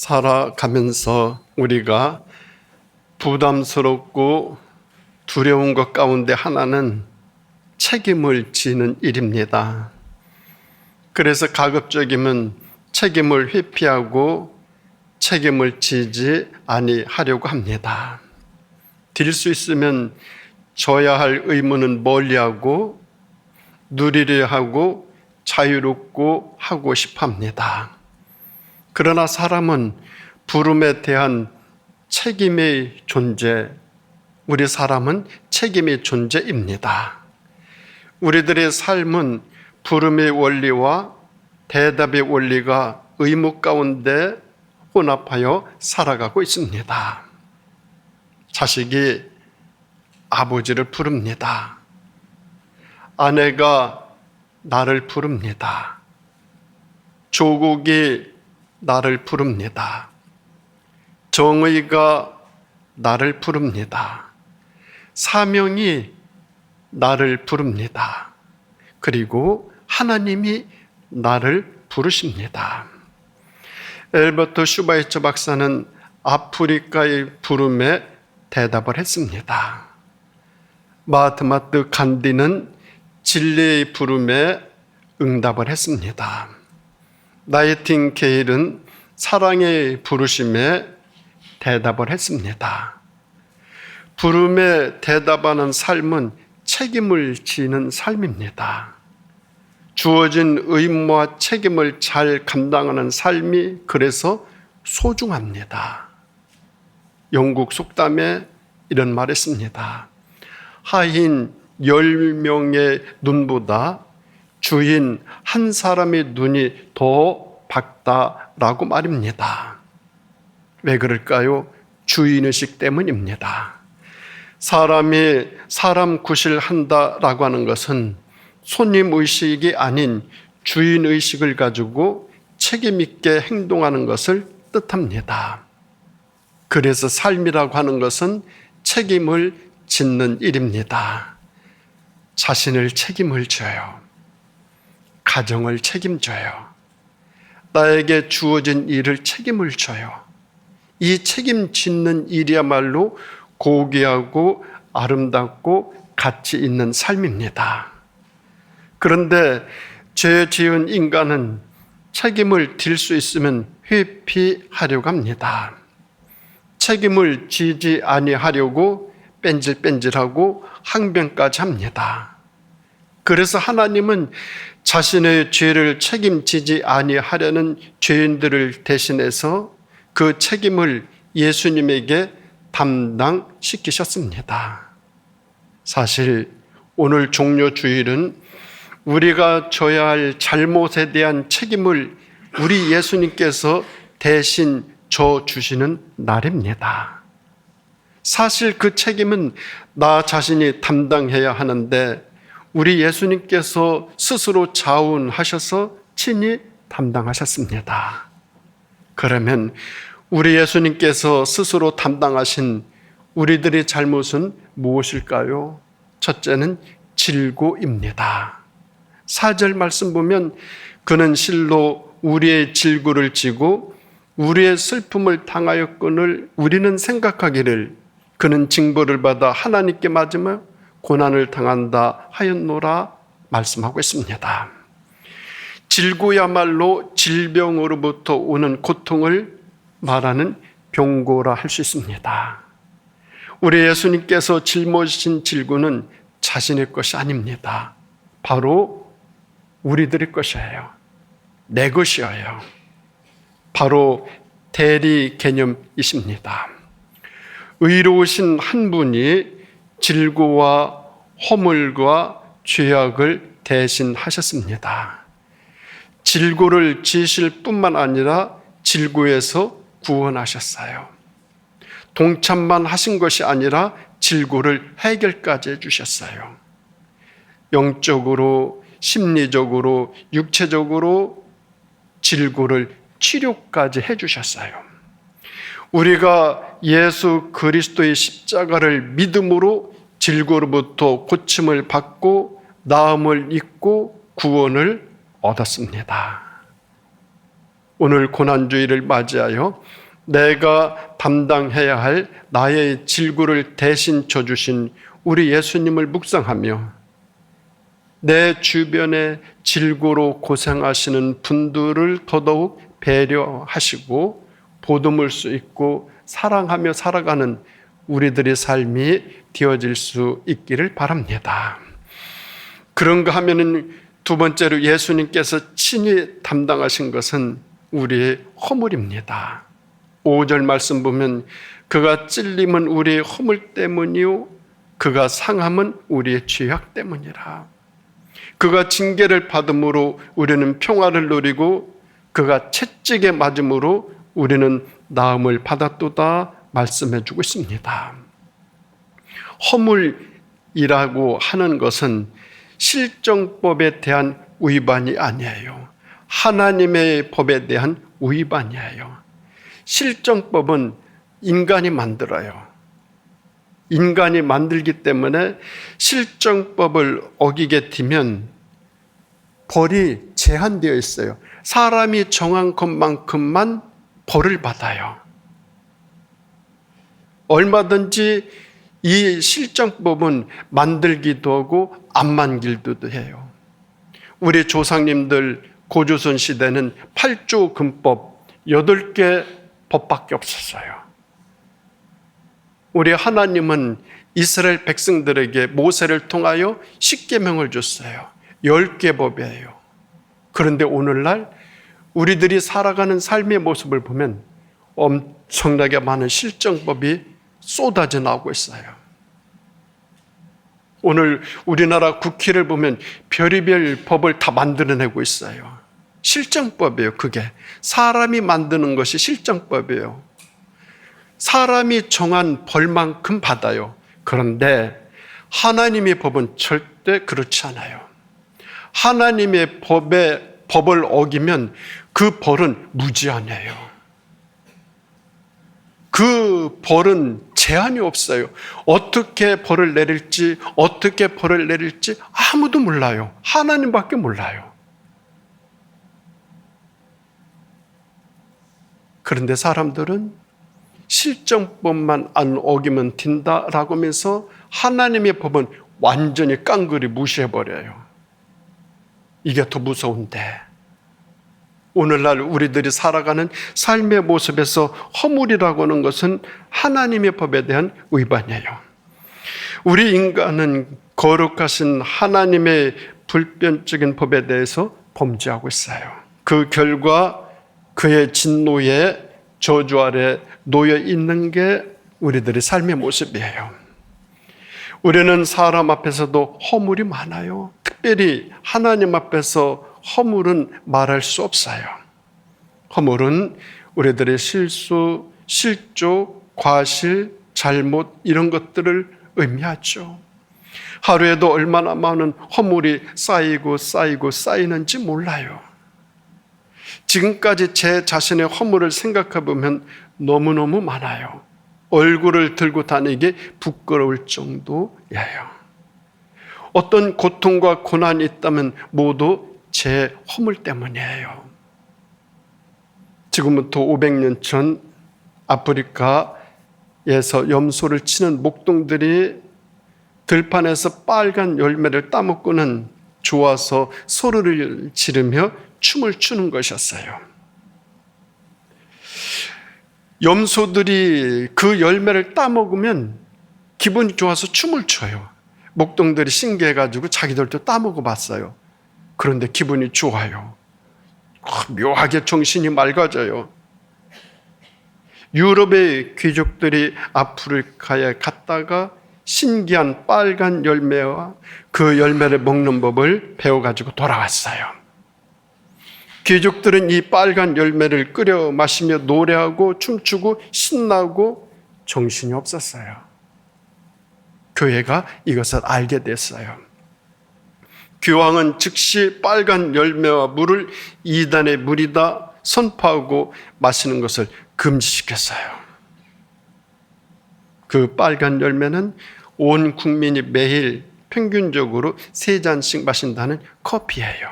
살아가면서 우리가 부담스럽고 두려운 것 가운데 하나는 책임을 지는 일입니다. 그래서 가급적이면 책임을 회피하고 책임을 지지 아니하려고 합니다. 딜 수 있으면 져야 할 의무는 멀리하고 누리려 하고 자유롭고 하고 싶어 합니다. 그러나 사람은 부름에 대한 책임의 존재, 우리 사람은 책임의 존재입니다. 우리들의 삶은 부름의 원리와 대답의 원리가 의무 가운데 혼합하여 살아가고 있습니다. 자식이 아버지를 부릅니다. 아내가 나를 부릅니다. 조국이 나를 부릅니다. 정의가 나를 부릅니다. 사명이 나를 부릅니다. 그리고 하나님이 나를 부르십니다. 엘버트 슈바이처 박사는 아프리카의 부름에 대답을 했습니다. 마하트마 간디는 진리의 부름에 응답을 했습니다. 나이팅게일은 사랑의 부르심에 대답을 했습니다. 부름에 대답하는 삶은 책임을 지는 삶입니다. 주어진 의무와 책임을 잘 감당하는 삶이 그래서 소중합니다. 영국 속담에 이런 말이 있습니다. 하인 10명의 눈보다 주인 한 사람의 눈이 더 밝다라고 말입니다. 왜 그럴까요? 주인의식 때문입니다. 사람이 사람 구실한다라고 하는 것은 손님의식이 아닌 주인의식을 가지고 책임있게 행동하는 것을 뜻합니다. 그래서 삶이라고 하는 것은 책임을 짓는 일입니다. 자신을 책임을 져요. 가정을 책임져요. 나에게 주어진 일을 책임을 져요. 이 책임짓는 일이야말로 고귀하고 아름답고 가치 있는 삶입니다. 그런데 죄 지은 인간은 책임을 질 수 있으면 회피하려고 합니다. 책임을 지지 아니하려고 뺀질뺀질하고 항변까지 합니다. 그래서 하나님은 자신의 죄를 책임지지 아니하려는 죄인들을 대신해서 그 책임을 예수님에게 담당시키셨습니다. 사실 오늘 종료주일은 우리가 져야 할 잘못에 대한 책임을 우리 예수님께서 대신 져주시는 날입니다. 사실 그 책임은 나 자신이 담당해야 하는데 우리 예수님께서 스스로 자운하셔서 친히 담당하셨습니다. 그러면 우리 예수님께서 스스로 담당하신 우리들의 잘못은 무엇일까요? 첫째는 질고입니다. 4절 말씀 보면 그는 실로 우리의 질고를 지고 우리의 슬픔을 당하였거늘 우리는 생각하기를 그는 징벌을 받아 하나님께 맞으며 고난을 당한다 하였노라 말씀하고 있습니다. 질고야말로 질병으로부터 오는 고통을 말하는 병고라 할 수 있습니다. 우리 예수님께서 짊어지신 질고는 자신의 것이 아닙니다. 바로 우리들의 것이에요. 내 것이에요. 바로 대리 개념이십니다. 의로우신 한 분이 질고와 허물과 죄악을 대신하셨습니다. 질고를 지실 뿐만 아니라 질고에서 구원하셨어요. 동참만 하신 것이 아니라 질고를 해결까지 해주셨어요. 영적으로, 심리적으로, 육체적으로 질고를 치료까지 해주셨어요. 우리가 예수 그리스도의 십자가를 믿음으로 질고로부터 고침을 받고 나음을 입고 구원을 얻었습니다. 오늘 고난주의를 맞이하여 내가 담당해야 할 나의 질구를 대신 져주신 우리 예수님을 묵상하며 내 주변에 질구로 고생하시는 분들을 더더욱 배려하시고 보듬을 수 있고 사랑하며 살아가는 우리들의 삶이 되어질 수 있기를 바랍니다. 그런가 하면은 두 번째로 예수님께서 친히 담당하신 것은 우리의 허물입니다. 5절 말씀 보면 그가 찔림은 우리의 허물 때문이요 그가 상함은 우리의 죄악 때문이라. 그가 징계를 받음으로 우리는 평화를 누리고 그가 채찍에 맞음으로 우리는 나음을 받았도다 말씀해 주고 있습니다. 허물이라고 하는 것은 실정법에 대한 위반이 아니에요. 하나님의 법에 대한 위반이에요. 실정법은 인간이 만들어요. 인간이 만들기 때문에 실정법을 어기게 되면 벌이 제한되어 있어요. 사람이 정한 것만큼만 벌을 받아요. 얼마든지 이 실정법은 만들기도 하고 안 만들기도 해요. 우리 조상님들 고조선 시대는 8조 금법 8개 법밖에 없었어요. 우리 하나님은 이스라엘 백성들에게 모세를 통하여 십계명을 줬어요. 10개 법이에요. 그런데 오늘날 우리들이 살아가는 삶의 모습을 보면 엄청나게 많은 실정법이 쏟아져 나오고 있어요. 오늘 우리나라 국회를 보면 별의별 법을 다 만들어내고 있어요. 실정법이에요. 그게 사람이 만드는 것이 실정법이에요. 사람이 정한 벌만큼 받아요. 그런데 하나님의 법은 절대 그렇지 않아요. 하나님의 법을 어기면 그 벌은 무제한이에요. 그 벌은 제한이 없어요. 어떻게 벌을 내릴지 아무도 몰라요. 하나님밖에 몰라요. 그런데 사람들은 실정법만 안 어기면 된다라고 하면서 하나님의 법은 완전히 깡그리 무시해버려요. 이게 더 무서운데 오늘날 우리들이 살아가는 삶의 모습에서 허물이라고 하는 것은 하나님의 법에 대한 위반이에요. 우리 인간은 거룩하신 하나님의 불변적인 법에 대해서 범죄하고 있어요. 그 결과 그의 진노의 저주 아래 놓여 있는 게 우리들의 삶의 모습이에요. 우리는 사람 앞에서도 허물이 많아요. 특별히 하나님 앞에서 허물은 말할 수 없어요. 허물은 우리들의 실수, 실족, 과실, 잘못 이런 것들을 의미하죠. 하루에도 얼마나 많은 허물이 쌓이는지 몰라요. 지금까지 제 자신의 허물을 생각해 보면 너무너무 많아요. 얼굴을 들고 다니기 부끄러울 정도예요. 어떤 고통과 고난이 있다면 모두 제 허물 때문이에요. 지금부터 500년 전 아프리카에서 염소를 치는 목동들이 들판에서 빨간 열매를 따먹고는 좋아서 소리를 지르며 춤을 추는 것이었어요. 염소들이 그 열매를 따먹으면 기분이 좋아서 춤을 춰요. 목동들이 신기해가지고 자기들도 따먹어 봤어요. 그런데 기분이 좋아요. 묘하게 정신이 맑아져요. 유럽의 귀족들이 아프리카에 갔다가 신기한 빨간 열매와 그 열매를 먹는 법을 배워가지고 돌아왔어요. 귀족들은 이 빨간 열매를 끓여 마시며 노래하고 춤추고 신나고 정신이 없었어요. 교회가 이것을 알게 됐어요. 교황은 즉시 빨간 열매와 물을 이단의 물이다 선포하고 마시는 것을 금지시켰어요. 그 빨간 열매는 온 국민이 매일 평균적으로 3잔씩 마신다는 커피예요.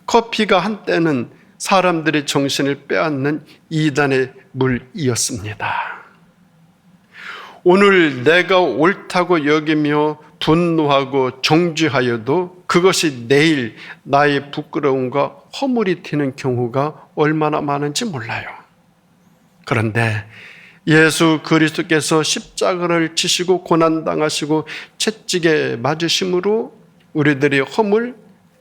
커피가 한때는 사람들의 정신을 빼앗는 이단의 물이었습니다. 오늘 내가 옳다고 여기며 분노하고 정죄하여도 그것이 내일 나의 부끄러움과 허물이 튀는 경우가 얼마나 많은지 몰라요. 그런데 예수 그리스도께서 십자가를 지시고 고난당하시고 채찍에 맞으심으로 우리들의 허물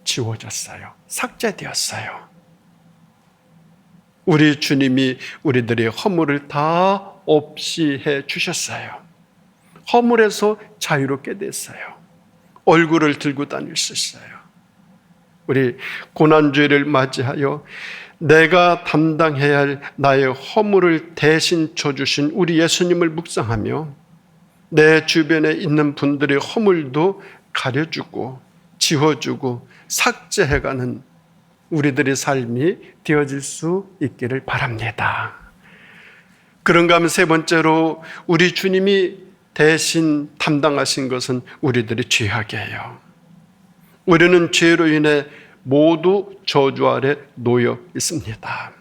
지워졌어요. 삭제되었어요. 우리 주님이 우리들의 허물을 다 없이 해 주셨어요. 허물에서 자유롭게 됐어요. 얼굴을 들고 다닐 수 있어요. 우리 고난주일을 맞이하여 내가 담당해야 할 나의 허물을 대신 져주신 우리 예수님을 묵상하며 내 주변에 있는 분들의 허물도 가려주고 지워주고 삭제해가는 우리들의 삶이 되어질 수 있기를 바랍니다. 그런가 하면 세 번째로 우리 주님이 대신 담당하신 것은 우리들의 죄악이에요. 우리는 죄로 인해 모두 저주 아래 놓여 있습니다.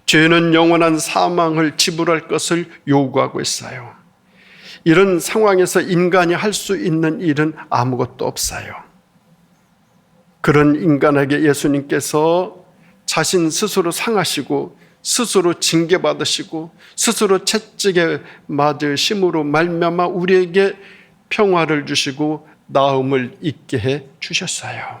죄는 영원한 사망을 지불할 것을 요구하고 있어요. 이런 상황에서 인간이 할 수 있는 일은 아무것도 없어요. 그런 인간에게 예수님께서 자신 스스로 상하시고 스스로 징계받으시고 스스로 채찍에 맞으심으로 말미암아 우리에게 평화를 주시고 나음을 있게 해 주셨어요.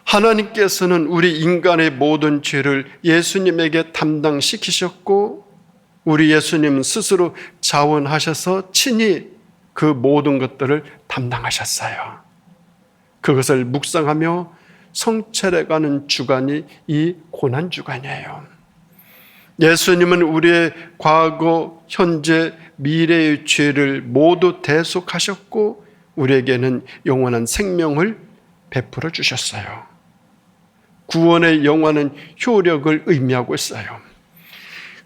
하나님께서는 우리 인간의 모든 죄를 예수님에게 담당시키셨고 우리 예수님 스스로 자원하셔서 친히 그 모든 것들을 담당하셨어요. 그것을 묵상하며 성찰해가는 주간이 이 고난주간이에요. 예수님은 우리의 과거, 현재, 미래의 죄를 모두 대속하셨고 우리에게는 영원한 생명을 베풀어 주셨어요. 구원의 영원한 효력을 의미하고 있어요.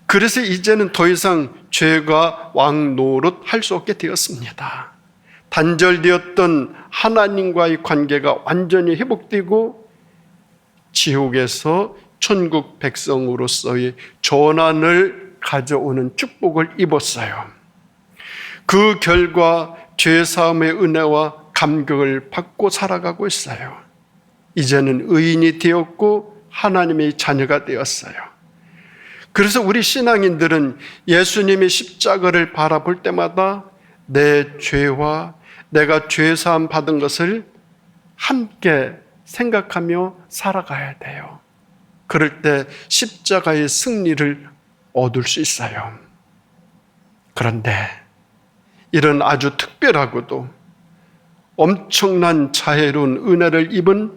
그래서 이제는 더 이상 죄가 왕노릇 할 수 없게 되었습니다. 단절되었던 하나님과의 관계가 완전히 회복되고 지옥에서 천국 백성으로서의 전환을 가져오는 축복을 입었어요. 그 결과 죄사함의 은혜와 감격을 받고 살아가고 있어요. 이제는 의인이 되었고 하나님의 자녀가 되었어요. 그래서 우리 신앙인들은 예수님의 십자가를 바라볼 때마다 내 죄와 내가 죄사함 받은 것을 함께 생각하며 살아가야 돼요. 그럴 때 십자가의 승리를 얻을 수 있어요. 그런데 이런 아주 특별하고도 엄청난 자애로운 은혜를 입은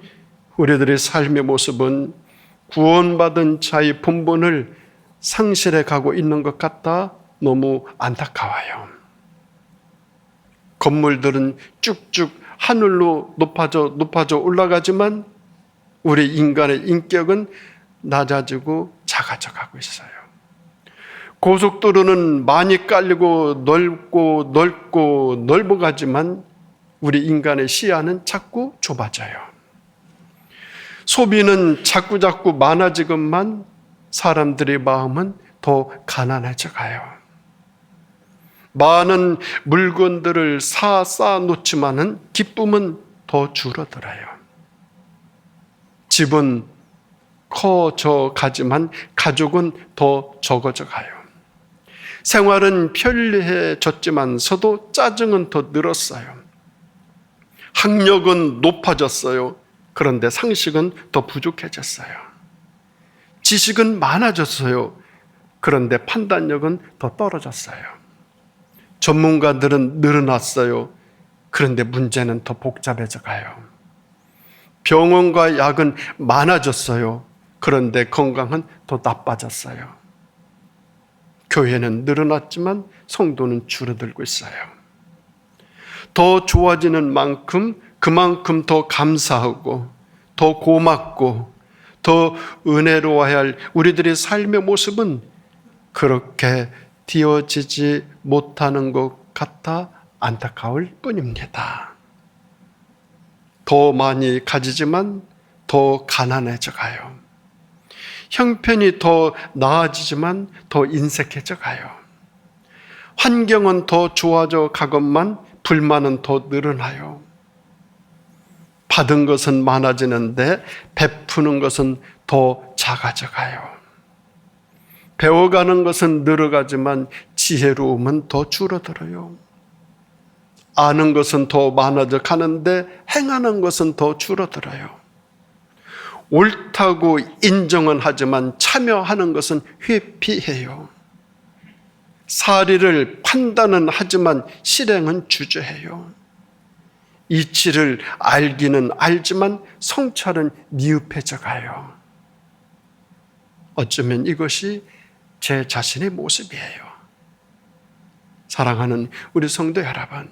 우리들의 삶의 모습은 구원받은 자의 본분을 상실해 가고 있는 것 같아 너무 안타까워요. 건물들은 쭉쭉 하늘로 높아져 올라가지만 우리 인간의 인격은 낮아지고 작아져 가고 있어요. 고속도로는 많이 깔리고 넓고 넓어가지만 우리 인간의 시야는 자꾸 좁아져요. 소비는 자꾸 많아지건만 사람들의 마음은 더 가난해져 가요. 많은 물건들을 쌓아 놓지만은 기쁨은 더 줄어들어요. 집은 커져 가지만 가족은 더 적어져 가요. 생활은 편리해졌지만서도 짜증은 더 늘었어요. 학력은 높아졌어요. 그런데 상식은 더 부족해졌어요. 지식은 많아졌어요. 그런데 판단력은 더 떨어졌어요. 전문가들은 늘어났어요. 그런데 문제는 더 복잡해져 가요. 병원과 약은 많아졌어요. 그런데 건강은 더 나빠졌어요. 교회는 늘어났지만 성도는 줄어들고 있어요. 더 좋아지는 만큼 그만큼 더 감사하고 더 고맙고 더 은혜로워야 할 우리들의 삶의 모습은 그렇게 되어지지 못하는 것 같아 안타까울 뿐입니다. 더 많이 가지지만 더 가난해져 가요. 형편이 더 나아지지만 더 인색해져 가요. 환경은 더 좋아져 가건만 불만은 더 늘어나요. 받은 것은 많아지는데 베푸는 것은 더 작아져 가요. 배워가는 것은 늘어가지만 지혜로움은 더 줄어들어요. 아는 것은 더 많아져 가는데 행하는 것은 더 줄어들어요. 옳다고 인정은 하지만 참여하는 것은 회피해요. 사리를 판단은 하지만 실행은 주저해요. 이치를 알기는 알지만 성찰은 미흡해져 가요. 어쩌면 이것이 제 자신의 모습이에요. 사랑하는 우리 성도 여러분,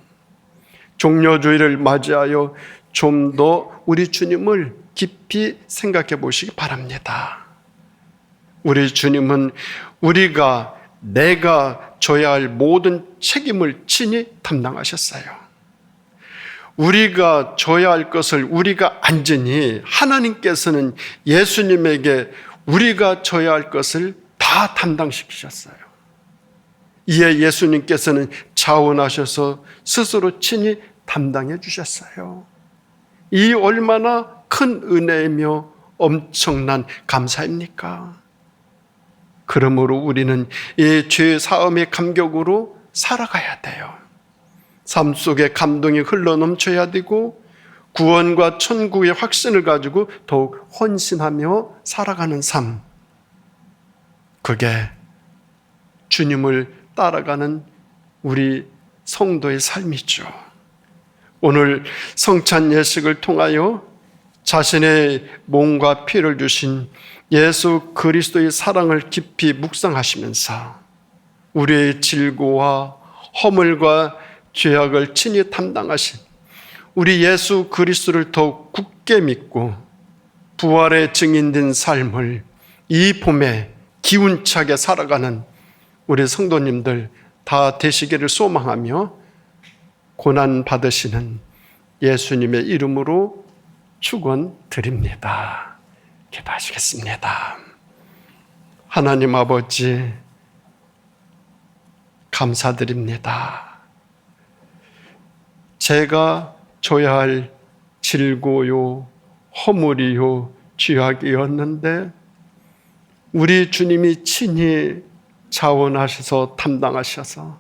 종려주의를 맞이하여 좀 더 우리 주님을 깊이 생각해 보시기 바랍니다. 우리 주님은 내가 져야 할 모든 책임을 친히 담당하셨어요. 우리가 져야 할 것을 우리가 안전히 하나님께서는 예수님에게 우리가 져야 할 것을 다 담당시키셨어요. 이에 예수님께서는 자원하셔서 스스로 친히 담당해 주셨어요. 이 얼마나 큰 은혜이며 엄청난 감사입니까? 그러므로 우리는 이 죄 사함의 감격으로 살아가야 돼요. 삶 속에 감동이 흘러넘쳐야 되고 구원과 천국의 확신을 가지고 더욱 헌신하며 살아가는 삶, 그게 주님을 따라가는 우리 성도의 삶이죠. 오늘 성찬 예식을 통하여 자신의 몸과 피를 주신 예수 그리스도의 사랑을 깊이 묵상하시면서 우리의 질고와 허물과 죄악을 친히 담당하신 우리 예수 그리스도를 더욱 굳게 믿고 부활의 증인된 삶을 이 봄에 기운차게 살아가는 우리 성도님들 다 되시기를 소망하며 고난 받으시는 예수님의 이름으로 축원드립니다. 기도하시겠습니다. 하나님 아버지, 감사드립니다. 제가 져야 할 질고요, 허물이요, 죄악이었는데 우리 주님이 친히 자원하셔서 담당하셔서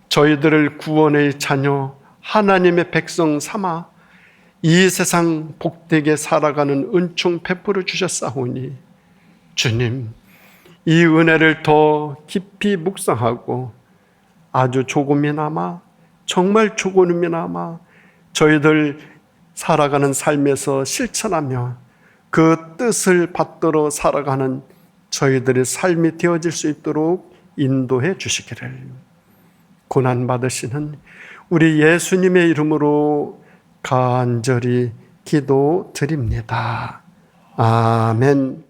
저희들을 구원의 자녀, 하나님의 백성 삼아 이 세상 복되게 살아가는 은총 베풀어 주셨사오니 주님, 이 은혜를 더 깊이 묵상하고 아주 조금이나마, 정말 조금이나마 저희들 살아가는 삶에서 실천하며 그 뜻을 받들어 살아가는 저희들의 삶이 되어질 수 있도록 인도해 주시기를 고난받으시는 우리 예수님의 이름으로 간절히 기도드립니다. 아멘.